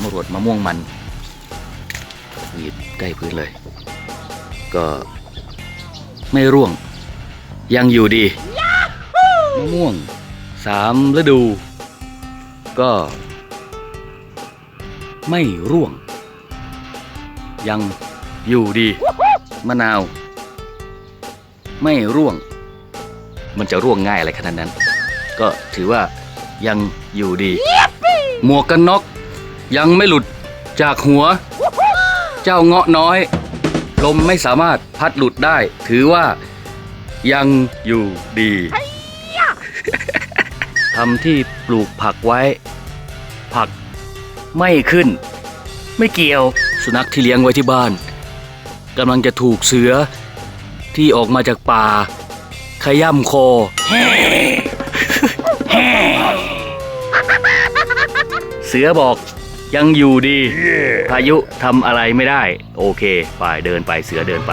ำรวจมะม่วงมันหวีดใกล้พื้นเลยก็ไม่ร่วงยังอยู่ดีมะม่วง3 ฤดูก็ไม่ร่วงยังอยู่ดีมะนาวไม่ร่วงมันจะร่วงง่ายอะไรขนาดนั้นก็ถือว่ายังอยู่ดีหมวกกันน็อกยังไม่หลุดจากหัวเจ้าเงาะน้อยลมไม่สามารถพัดหลุดได้ถือว่ายังอยู่ดีทำที่ปลูกผักไว้ผักไม่ขึ้นไม่เกี่ยวสุนัขที่เลี้ยงไว้ที่บ้านกำลังจะถูกเสือที่ออกมาจากป่าขย่ำคอเสือบอกยังอยู่ดีพายุทำอะไรไม่ได้โอเคไปเดินไปเสือเดินไป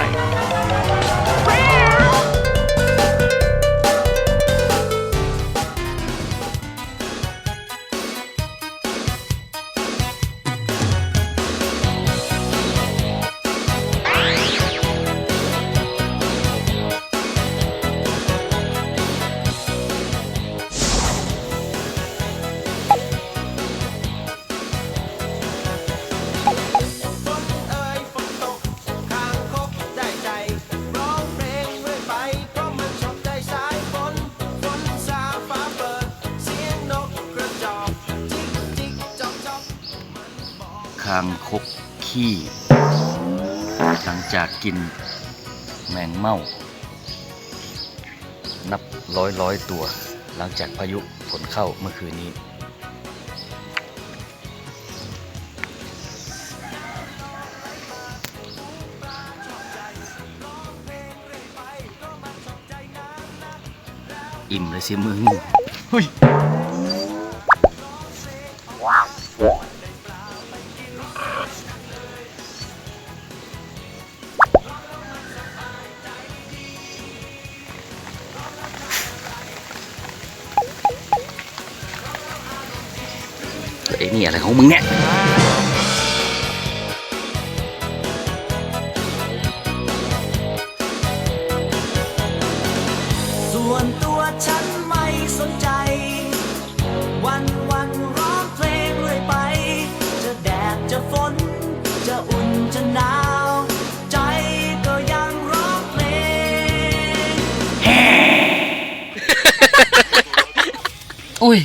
คางคกขี้หลังจากกินแมงเม่านับร้อยตัวหลังจากพายุฝนเข้าเมื่อคืนนี้อิ่มเลยสิมึงเฮ้ยไอ้นี่อะไรของมึงเนี่ยส่วนตัวฉันไม่สนใจวันร้องเพลงเรื่อยไปจะแดดจะฝนจะอุ่นจะหนาวใจก็ยังร้องเพลงโอ้ย